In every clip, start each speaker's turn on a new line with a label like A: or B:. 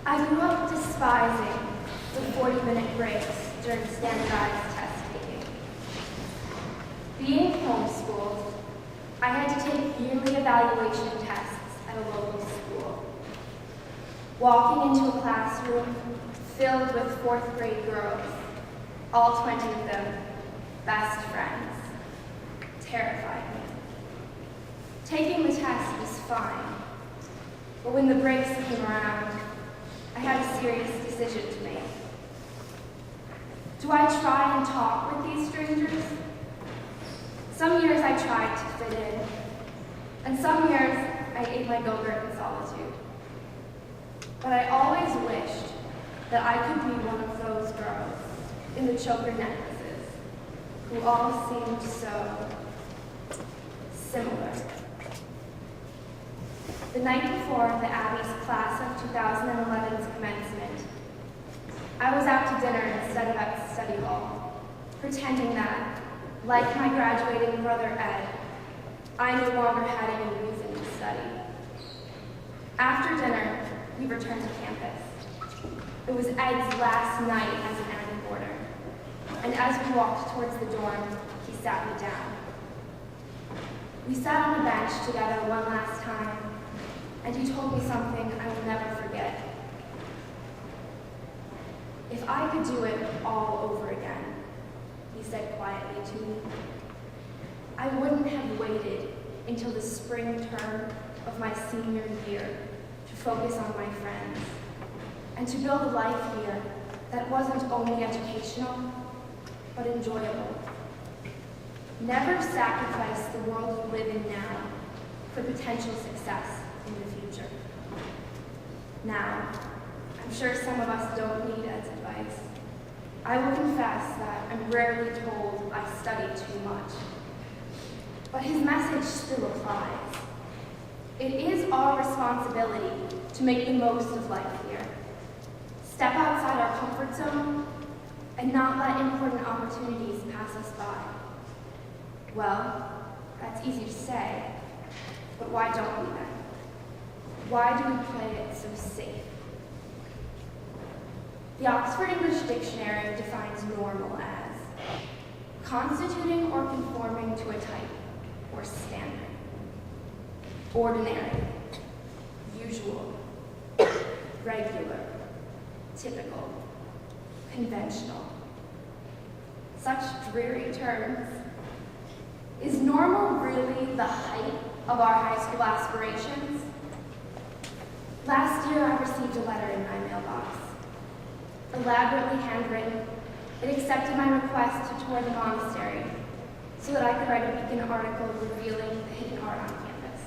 A: I grew up despising the 40-minute breaks during standardized test taking. Being homeschooled, I had to take yearly evaluation tests at a local school. Walking into a classroom filled with fourth grade girls, all 20 of them best friends, terrified me. Taking the test was fine, but when the breaks came around, I had a serious decision to make. Do I try and talk with these strangers? Some years I tried to fit in, and some years I ate my go-gurt in solitude. But I always wished that I could be one of those girls in the choker necklaces who all seemed so similar. The night before the Abbey's class of 2011's commencement, I was out to dinner instead of at the study hall, pretending that, like my graduating brother Ed, I no longer had any reason to study. After dinner, we returned to campus. It was Ed's last night as an Abbey boarder, and as we walked towards the dorm, he sat me down. We sat on a bench together one last time, and he told me something I will never forget. If I could do it all over again, he said quietly to me, I wouldn't have waited until the spring term of my senior year to focus on my friends and to build a life here that wasn't only educational, but enjoyable. Never sacrifice the world you live in now for potential success in the future. Now, I'm sure some of us don't need Ed's advice. I will confess that I'm rarely told I study too much. But his message still applies. It is our responsibility to make the most of life here. Step outside our comfort zone and not let important opportunities pass us by. Well, that's easy to say, but why don't we then? Why do we play it so safe? The Oxford English Dictionary defines normal as constituting or conforming to a type or standard. Ordinary, usual, regular, typical, conventional. Such dreary terms. Is normal really the height of our high school aspirations? Last year I received a letter in my mailbox. Elaborately handwritten, it accepted my request to tour the monastery so that I could write a Beacon article revealing the hidden art on campus.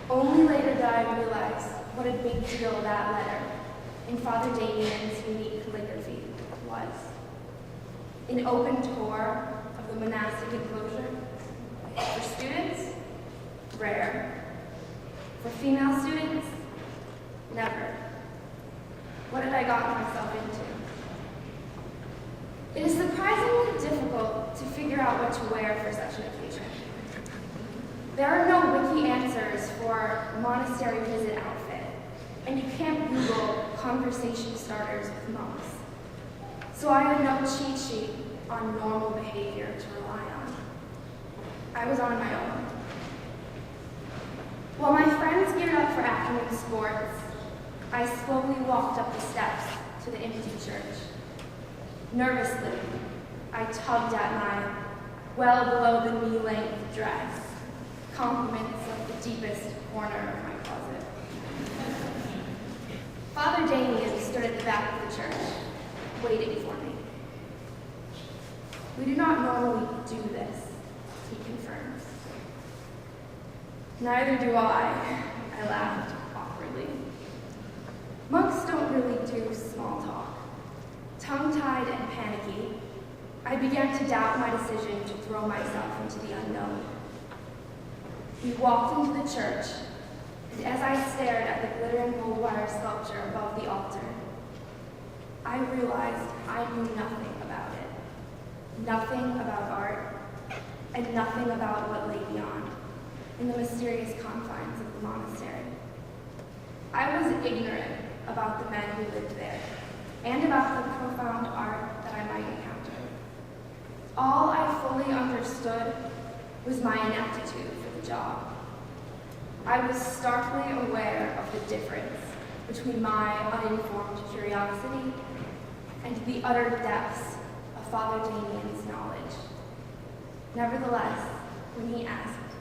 A: Only later did I realize what a big deal that letter in Father Damien's unique calligraphy was. An open tour of the monastic enclosure. For students, rare. For female students, never. What had I gotten myself into? It is surprisingly difficult to figure out what to wear for such an occasion. There are no wiki answers for monastery visit outfit, and you can't Google conversation starters with monks. So I had no cheat sheet on normal behavior to rely on. I was on my own. While my friends geared up for afternoon sports, I slowly walked up the steps to the empty church. Nervously, I tugged at my well below the knee-length dress, compliments of the deepest corner of my closet. Father Damien stood at the back of the church, waiting for me. We do not normally do this, he confirms. Neither do I laughed awkwardly. Monks don't really do small talk. Tongue-tied and panicky, I began to doubt my decision to throw myself into the unknown. We walked into the church, and as I stared at the glittering gold wire sculpture above the altar, I realized I knew nothing about it. Nothing about art, and nothing about what lay beyond, in the mysterious confines of the monastery. I was ignorant about the men who lived there, and about the profound art that I might encounter. All I fully understood was my ineptitude for the job. I was starkly aware of the difference between my uninformed curiosity and the utter depths of Father Damien's knowledge. Nevertheless, when he asked,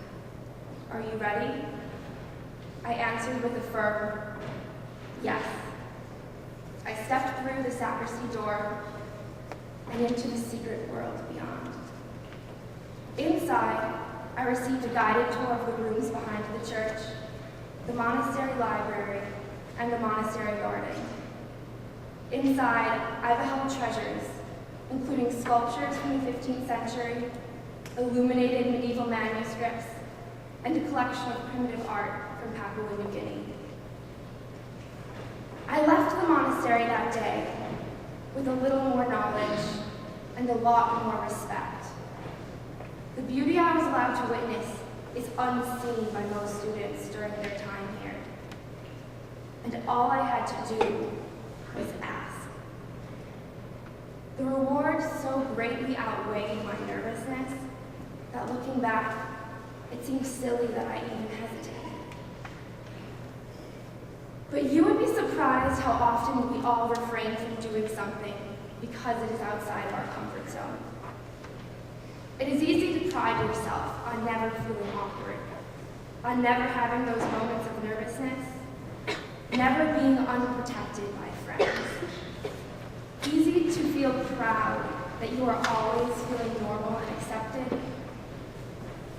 A: "Are you ready?" I answered with a firm yes. I stepped through the sacristy door and into the secret world beyond. Inside, I received a guided tour of the rooms behind the church, the monastery library, and the monastery garden. Inside, I beheld treasures, including sculptures from the 15th century, illuminated medieval manuscripts, and a collection of primitive art from Papua New Guinea. I left the monastery that day with a little more knowledge and a lot more respect. The beauty I was allowed to witness is unseen by most students during their time here. And all I had to do was ask. The reward so greatly outweighed my nervousness that looking back, it seems silly that I even hesitated. But you would be surprised how often we all refrain from doing something because it is outside of our comfort zone. It is easy to pride yourself on never feeling awkward, on never having those moments of nervousness, never being unprotected by friends. Easy to feel proud that you are always feeling normal and accepted,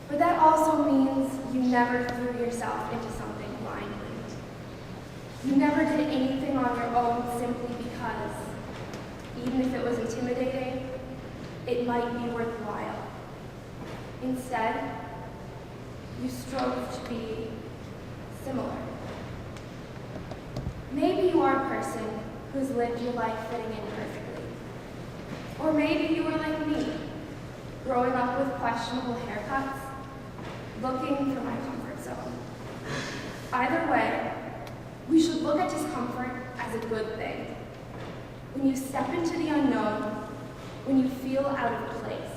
A: but that also means you never threw yourself into something blindly. You never did anything on your own simply because, even if it was intimidating, it might be worthwhile. Instead, you strove to be similar. Maybe you are a person who has lived your life fitting in perfectly. Or maybe you are like me, growing up with questionable haircuts, looking for my comfort zone. Either way, we should look at discomfort as a good thing. When you step into the unknown, when you feel out of place,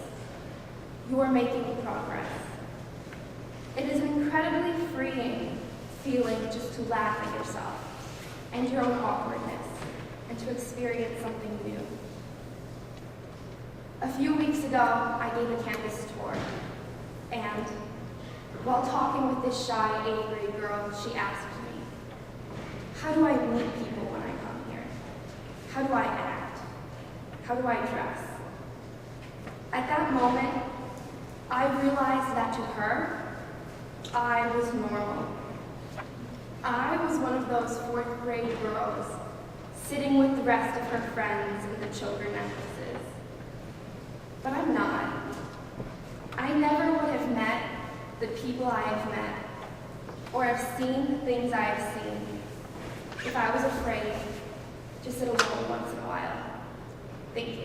A: you are making progress. It is an incredibly freeing feeling just to laugh at yourself and your own awkwardness and to experience something new. A few weeks ago, I gave a campus tour, and while talking with this shy 8th grade girl, she asked me, "How do I meet people when I come here? How do I act? How do I dress?" At that moment, I realized that to her, I was normal. I was one of those 4th grade girls sitting with the rest of her friends in the choker necklaces. But I'm not. I never would have met the people I have met, or have seen the things I have seen, if I was afraid to sit alone once in a while. Thank you.